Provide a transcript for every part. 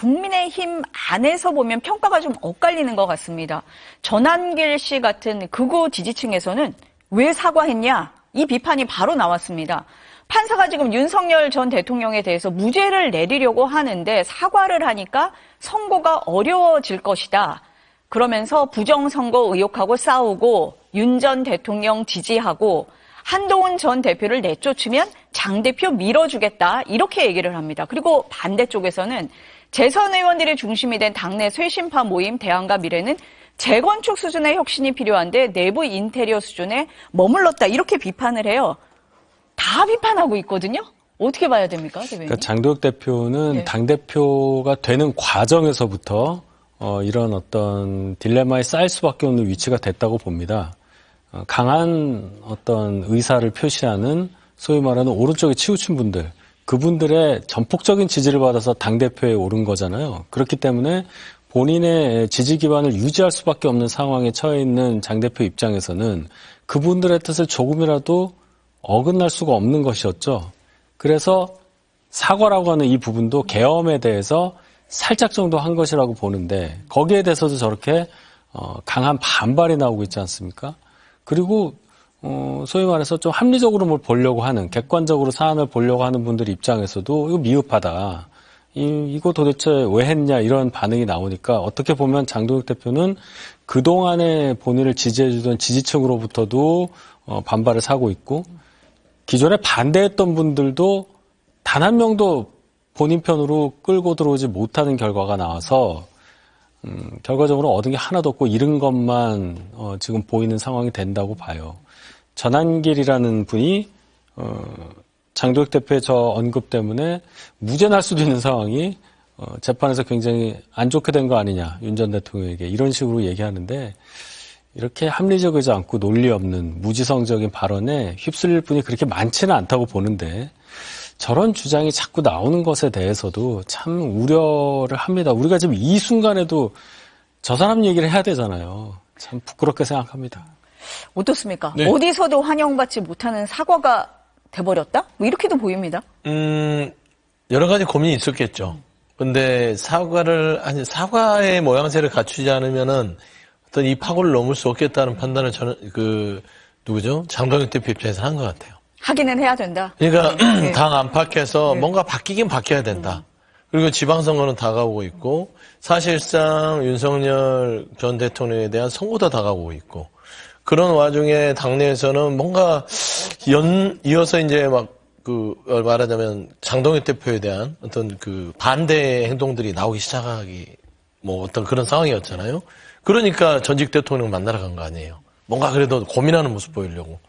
국민의힘 안에서 보면 평가가 좀 엇갈리는 것 같습니다. 전한길 씨 같은 극우 지지층에서는 왜 사과했냐? 이 비판이 바로 나왔습니다. 판사가 지금 윤석열 전 대통령에 대해서 무죄를 내리려고 하는데 사과를 하니까 선고가 어려워질 것이다. 그러면서 부정선거 의혹하고 싸우고 윤 전 대통령 지지하고 한동훈 전 대표를 내쫓으면 장 대표 밀어주겠다. 이렇게 얘기를 합니다. 그리고 반대쪽에서는 재선 의원들이 중심이 된 당내 쇄신파 모임 대안과 미래는 재건축 수준의 혁신이 필요한데 내부 인테리어 수준에 머물렀다. 이렇게 비판을 해요. 다 비판하고 있거든요. 어떻게 봐야 됩니까, 대변인? 그러니까 장도혁 대표는 네. 당대표가 되는 과정에서부터 이런 어떤 딜레마에 쌓일 수밖에 없는 위치가 됐다고 봅니다. 강한 어떤 의사를 표시하는 소위 말하는 오른쪽에 치우친 분들, 그분들의 전폭적인 지지를 받아서 당대표에 오른 거잖아요. 그렇기 때문에 본인의 지지 기반을 유지할 수밖에 없는 상황에 처해 있는 장 대표 입장에서는 그분들의 뜻을 조금이라도 어긋날 수가 없는 것이었죠. 그래서 사과라고 하는 이 부분도 계엄에 대해서 살짝 정도 한 것이라고 보는데 거기에 대해서도 저렇게 강한 반발이 나오고 있지 않습니까? 그리고 소위 말해서 좀 합리적으로 뭘 보려고 하는, 객관적으로 사안을 보려고 하는 분들 입장에서도 이거 미흡하다. 이거 도대체 왜 했냐 이런 반응이 나오니까 어떻게 보면 장도혁 대표는 그동안에 본인을 지지해주던 지지층으로부터도 반발을 사고 있고 기존에 반대했던 분들도 단 한 명도 본인 편으로 끌고 들어오지 못하는 결과가 나와서 결과적으로 얻은 게 하나도 없고 잃은 것만 지금 보이는 상황이 된다고 봐요. 전한길이라는 분이 장도혁 대표의 저 언급 때문에 무죄 날 수도 있는 상황이 재판에서 굉장히 안 좋게 된 거 아니냐, 윤 전 대통령에게 이런 식으로 얘기하는데 이렇게 합리적이지 않고 논리 없는 무지성적인 발언에 휩쓸릴 분이 그렇게 많지는 않다고 보는데 저런 주장이 자꾸 나오는 것에 대해서도 참 우려를 합니다. 우리가 지금 이 순간에도 저 사람 얘기를 해야 되잖아요. 참 부끄럽게 생각합니다. 어떻습니까? 네. 어디서도 환영받지 못하는 사과가 돼버렸다? 뭐 이렇게도 보입니다. 여러 가지 고민이 있었겠죠. 근데 사과의 모양새를 갖추지 않으면은 어떤 이 파고를 넘을 수 없겠다는 판단을 저는 누구죠? 장도혁 대표 입장에서 한 것 같아요. 하기는 해야 된다. 그러니까 네. 당 안팎에서 네. 뭔가 바뀌긴 바뀌어야 된다. 그리고 지방선거는 다가오고 있고 사실상 윤석열 전 대통령에 대한 선거도 다가오고 있고 그런 와중에 당내에서는 뭔가 이어서 이제 말하자면 장동혁 대표에 대한 어떤 반대 행동들이 나오기 시작하기 어떤 그런 상황이었잖아요. 그러니까 전직 대통령 만나러 간 거 아니에요. 뭔가 그래도 고민하는 모습 보이려고.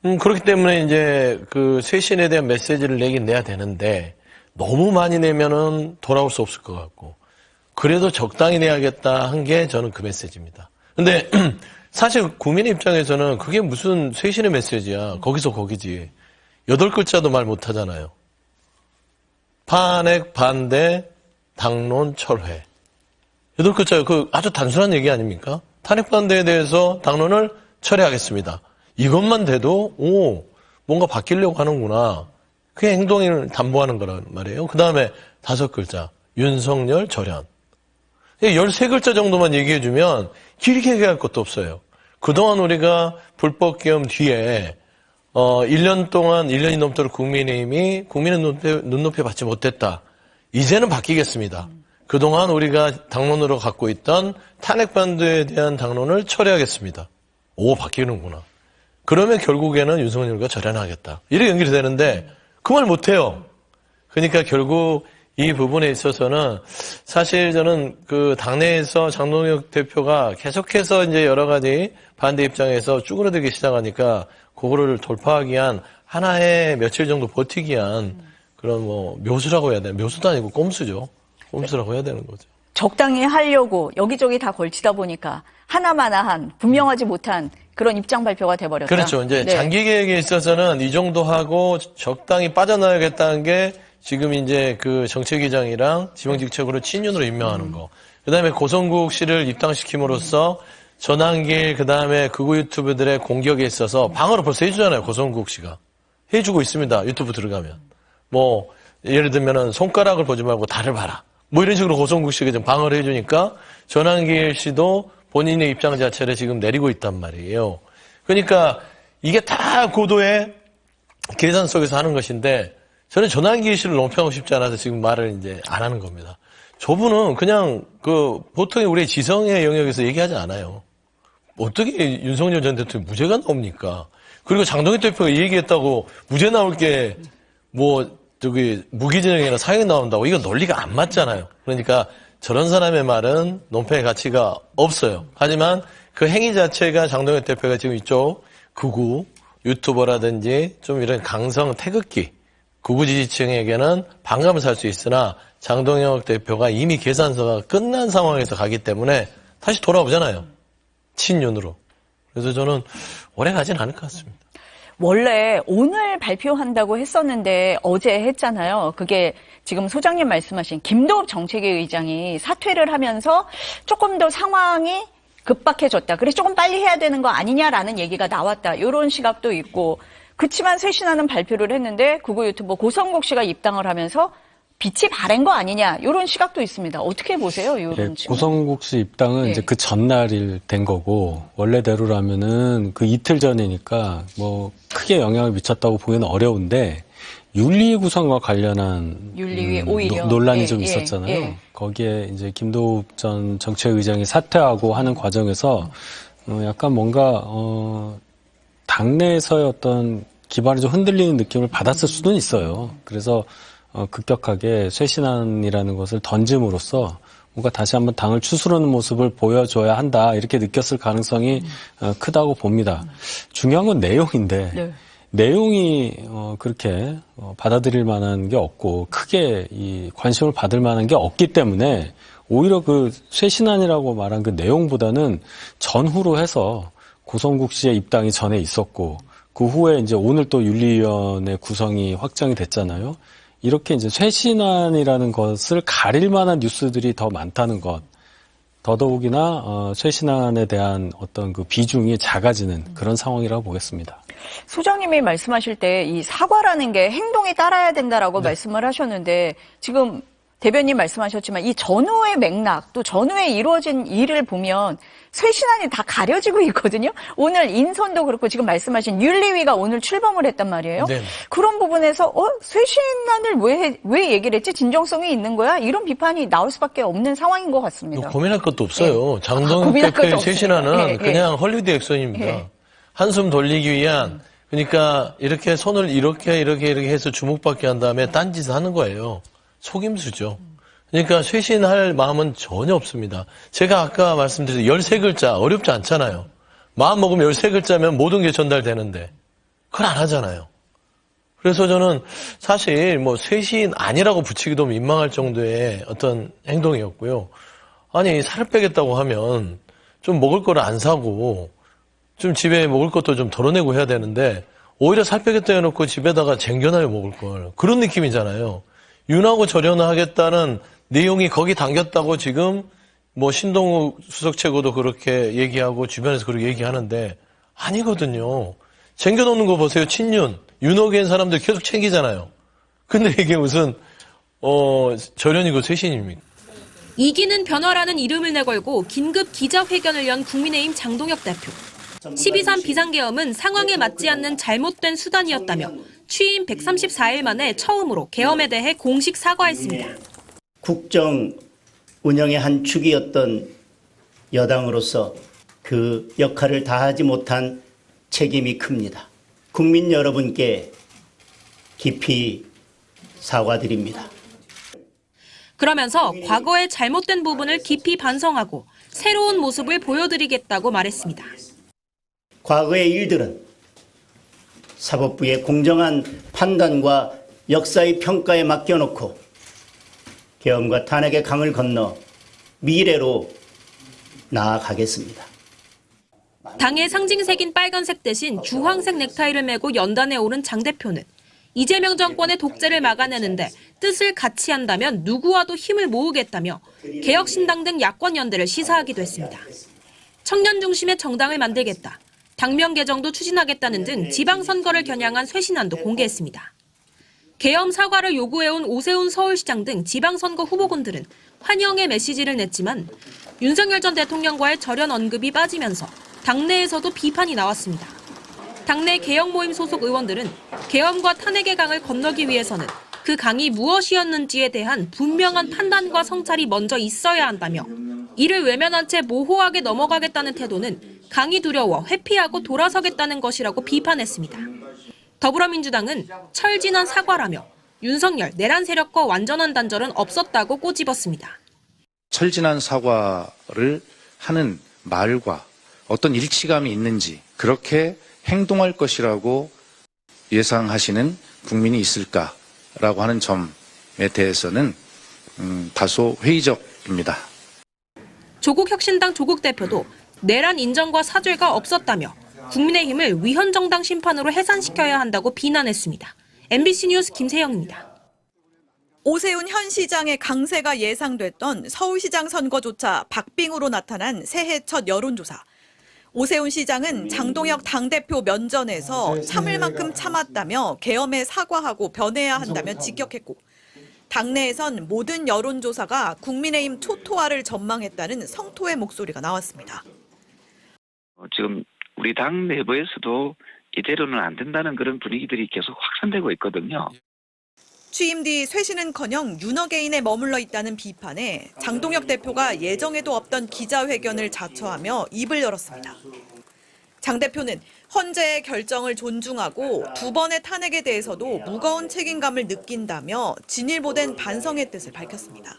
그렇기 때문에 이제 쇄신에 대한 메시지를 내긴 내야 되는데 너무 많이 내면은 돌아올 수 없을 것 같고 그래도 적당히 내야겠다 한 게 저는 그 메시지입니다. 근데 사실 국민의 입장에서는 그게 무슨 쇄신의 메시지야. 거기서 거기지. 8글자도 말 못하잖아요. 탄핵 반대 당론 철회. 8글자 아주 단순한 얘기 아닙니까? 탄핵 반대에 대해서 당론을 철회하겠습니다. 이것만 돼도 뭔가 바뀌려고 하는구나. 그게 행동을 담보하는 거란 말이에요. 그 다음에 5글자 윤석열 절연. 13글자 정도만 얘기해주면 길게 얘기할 것도 없어요. 그동안 우리가 불법 계엄 뒤에 1년이 넘도록 국민의힘이 국민의 눈높이 받지 못했다. 이제는 바뀌겠습니다. 그동안 우리가 당론으로 갖고 있던 탄핵 반대에 대한 당론을 철회하겠습니다. 바뀌는구나. 그러면 결국에는 윤석열과 절연하겠다. 이렇게 연결이 되는데 그 말 못해요. 그러니까 결국 이 부분에 있어서는 사실 저는 당내에서 장동혁 대표가 계속해서 이제 여러 가지 반대 입장에서 쭈그러들기 시작하니까 그거를 돌파하기 위한 하나의 며칠 정도 버티기 위한 그런 묘수라고 해야 되나? 묘수도 아니고 꼼수죠. 꼼수라고 해야 되는 거죠. 적당히 하려고 여기저기 다 걸치다 보니까 하나마나한 분명하지 못한 그런 입장 발표가 돼버렸다. 그렇죠. 이제 장기 계획에 있어서는 이 정도 하고 적당히 빠져나가겠다는 게 지금 이제 정책위장이랑 지방직책으로 친윤으로 임명하는 거. 그다음에 고성국 씨를 입당시킴으로써 전한길 그다음에 극우 유튜브들의 공격에 있어서 방어를 벌써 해주잖아요. 고성국 씨가 해주고 있습니다. 유튜브 들어가면 예를 들면은 손가락을 보지 말고 달을 봐라. 뭐 이런 식으로 고성국 씨가 좀 방어를 해주니까 전환길 씨도 본인의 입장 자체를 지금 내리고 있단 말이에요. 그러니까 이게 다 고도의 계산 속에서 하는 것인데 저는 전환길 씨를 논평하고 싶지 않아서 지금 말을 이제 안 하는 겁니다. 저분은 그냥 보통의 우리의 지성의 영역에서 얘기하지 않아요. 어떻게 윤석열 전 대통령이 무죄가 나옵니까? 그리고 장동혁 대표가 얘기했다고 무죄 나올 게 무기징역이나 사형이 나온다고 이거 논리가 안 맞잖아요. 그러니까 저런 사람의 말은 논평의 가치가 없어요. 하지만 그 행위 자체가 장동혁 대표가 지금 이쪽 극우 유튜버라든지 좀 이런 강성 태극기 극우 지지층에게는 반감을 살 수 있으나 장동혁 대표가 이미 계산서가 끝난 상황에서 가기 때문에 다시 돌아오잖아요. 친윤으로. 그래서 저는 오래 가진 않을 것 같습니다. 원래 오늘 발표한다고 했었는데 어제 했잖아요. 그게 지금 소장님 말씀하신 김도읍 정책위 의장이 사퇴를 하면서 조금 더 상황이 급박해졌다. 그래서 조금 빨리 해야 되는 거 아니냐라는 얘기가 나왔다. 이런 시각도 있고. 그치만 쇄신하는 발표를 했는데 극우 유튜버 고성국 씨가 입당을 하면서 빛이 바랜 거 아니냐 이런 시각도 있습니다. 어떻게 보세요? 이런 고성국 씨 입당은 이제 그 전날이 된 거고 원래대로라면은 그 이틀 전이니까 뭐 크게 영향을 미쳤다고 보기는 어려운데 윤리위 구성과 관련한 윤리위 오히려 논란이 좀 있었잖아요. 거기에 이제 김도읍 전 정책의장이 사퇴하고 하는 과정에서 약간 뭔가 당내에서의 어떤 기반이 좀 흔들리는 느낌을 받았을 수는 있어요. 그래서 급격하게 쇄신안이라는 것을 던짐으로써 뭔가 다시 한번 당을 추스르는 모습을 보여줘야 한다 이렇게 느꼈을 가능성이 크다고 봅니다. 중요한 건 내용인데 내용이 그렇게 받아들일 만한 게 없고 크게 이 관심을 받을 만한 게 없기 때문에 오히려 그 쇄신안이라고 말한 그 내용보다는 전후로 해서 고성국 씨의 입당이 전에 있었고 그 후에 이제 오늘 또 윤리위원회 구성이 확정이 됐잖아요. 이렇게 이제 쇄신안이라는 것을 가릴 만한 뉴스들이 더 많다는 것. 더더욱이나 쇄신안에 대한 어떤 그 비중이 작아지는 그런 상황이라고 보겠습니다. 소장님이 말씀하실 때 이 사과라는 게 행동에 따라야 된다라고 말씀을 하셨는데 지금 대변인 말씀하셨지만 이 전후의 맥락 또 전후에 이루어진 일을 보면 쇄신안이 다 가려지고 있거든요. 오늘 인선도 그렇고 지금 말씀하신 윤리위가 오늘 출범을 했단 말이에요. 네. 그런 부분에서 쇄신안을 왜 얘기를 했지? 진정성이 있는 거야? 이런 비판이 나올 수밖에 없는 상황인 것 같습니다. 고민할 것도 없어요. 네. 장동혁 대표의 쇄신안은 그냥 헐리우드 액션입니다. 한숨 돌리기 위한 그러니까 이렇게 손을 이렇게 해서 주목받게 한 다음에 딴짓을 하는 거예요. 속임수죠. 그러니까 쇄신할 마음은 전혀 없습니다. 제가 아까 말씀드린 13글자 어렵지 않잖아요. 마음 먹으면 13글자면 모든 게 전달되는데 그걸 안 하잖아요. 그래서 저는 사실 뭐 쇄신 아니라고 붙이기도 민망할 정도의 어떤 행동이었고요. 아니 살을 빼겠다고 하면 좀 먹을 거를 안 사고 좀 집에 먹을 것도 좀 덜어내고 해야 되는데 오히려 살 빼겠다 해놓고 집에다가 쟁겨놔야 먹을 걸. 그런 느낌이잖아요. 윤하고 절연하겠다는 내용이 거기 담겼다고 지금 뭐 신동욱 수석 최고도 그렇게 얘기하고 주변에서 그렇게 얘기하는데 아니거든요. 챙겨놓는 거 보세요. 친윤, 윤호계인 사람들 계속 챙기잖아요. 근데 이게 무슨 절연이고 쇄신입니까? 이기는 변화라는 이름을 내걸고 긴급 기자회견을 연 국민의힘 장동혁 대표. 12.3 비상계엄은 상황에 맞지 않는 잘못된 수단이었다며 취임 134일 만에 처음으로 계엄에 대해 공식 사과했습니다. 국정 운영의 한 축이었던 여당으로서 그 역할을 다하지 못한 책임이 큽니다. 국민 여러분께 깊이 사과드립니다. 그러면서 과거의 잘못된 부분을 깊이 반성하고 새로운 모습을 보여드리겠다고 말했습니다. 과거의 일들은 사법부의 공정한 판단과 역사의 평가에 맡겨놓고 계엄과 탄핵의 강을 건너 미래로 나아가겠습니다. 당의 상징색인 빨간색 대신 주황색 넥타이를 메고 연단에 오른 장 대표는 이재명 정권의 독재를 막아내는데 뜻을 같이 한다면 누구와도 힘을 모으겠다며 개혁신당 등 야권 연대를 시사하기도 했습니다. 청년 중심의 정당을 만들겠다. 당명 개정도 추진하겠다는 등 지방선거를 겨냥한 쇄신안도 공개했습니다. 계엄 사과를 요구해온 오세훈 서울시장 등 지방선거 후보군들은 환영의 메시지를 냈지만 윤석열 전 대통령과의 절연 언급이 빠지면서 당내에서도 비판이 나왔습니다. 당내 개혁 모임 소속 의원들은 계엄과 탄핵의 강을 건너기 위해서는 그 강이 무엇이었는지에 대한 분명한 판단과 성찰이 먼저 있어야 한다며 이를 외면한 채 모호하게 넘어가겠다는 태도는 강이 두려워 회피하고 돌아서겠다는 것이라고 비판했습니다. 더불어민주당은 철진한 사과라며 윤석열 내란 세력과 완전한 단절은 없었다고 꼬집었습니다. 철진한 사과를 하는 말과 어떤 일치감이 있는지 그렇게 행동할 것이라고 예상하시는 국민이 있을까라고 하는 점에 대해서는 다소 회의적입니다. 조국혁신당 조국 대표도 내란 인정과 사죄가 없었다며 국민의힘을 위헌정당 심판으로 해산시켜야 한다고 비난했습니다. MBC 뉴스 김세영입니다. 오세훈 현 시장의 강세가 예상됐던 서울시장 선거조차 박빙으로 나타난 새해 첫 여론조사. 오세훈 시장은 장동혁 당대표 면전에서 참을 만큼 참았다며 계엄에 사과하고 변해야 한다며 직격했고 당내에선 모든 여론조사가 국민의힘 초토화를 전망했다는 성토의 목소리가 나왔습니다. 지금 우리 당 내부에서도 이대로는 안 된다는 그런 분위기들이 계속 확산되고 있거든요. 취임 뒤 쇄신은커녕 윤어게인에 머물러 있다는 비판에 장동혁 대표가 예정에도 없던 기자회견을 자처하며 입을 열었습니다. 장 대표는 헌재의 결정을 존중하고 두 번의 탄핵에 대해서도 무거운 책임감을 느낀다며 진일보된 반성의 뜻을 밝혔습니다.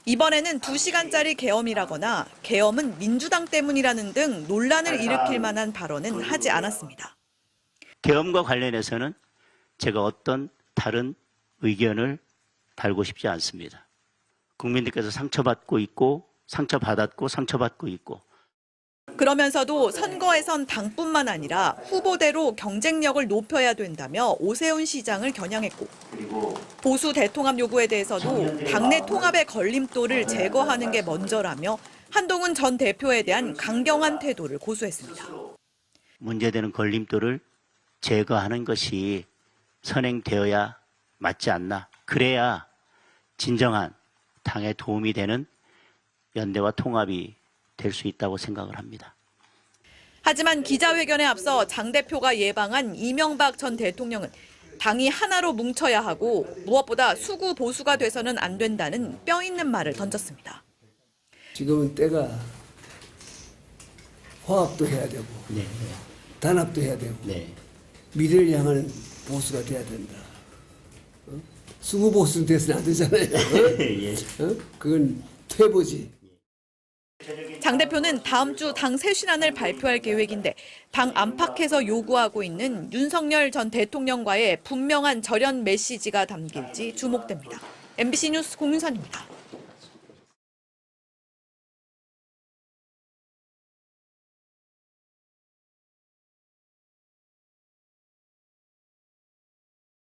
이번에는 2시간짜리 계엄이라거나 계엄은 민주당 때문이라는 등 논란을 일으킬 만한 발언은 하지 않았습니다. 계엄과 관련해서는 제가 어떤 다른 의견을 달고 싶지 않습니다. 국민들께서 상처받고 있고 상처받았고 상처받고 있고 그러면서도 선거에선 당뿐만 아니라 후보대로 경쟁력을 높여야 된다며 오세훈 시장을 겨냥했고 보수 대통합 요구에 대해서도 당내 통합의 걸림돌을 제거하는 게 먼저라며 한동훈 전 대표에 대한 강경한 태도를 고수했습니다. 문제되는 걸림돌을 제거하는 것이 선행되어야 맞지 않나. 그래야 진정한 당에 도움이 되는 연대와 통합이 될 수 있다고 생각을 합니다. 하지만 기자회견에 앞서 장 대표가 예방한 이명박 전 대통령은 당이 하나로 뭉쳐야 하고 무엇보다 수구 보수가 돼서는 안 된다는 뼈 있는 말을 던졌습니다. 지금은 때가 화합도 해야 되고 단합도 해야 되고 미래를 향하는 보수가 돼야 된다. 수구 보수는 돼서는 안 되잖아요. 그건 퇴보지. 장 대표는 다음 주 당 쇄신안을 발표할 계획인데 당 안팎에서 요구하고 있는 윤석열 전 대통령과의 분명한 절연 메시지가 담길지 주목됩니다. MBC 뉴스 공윤선입니다.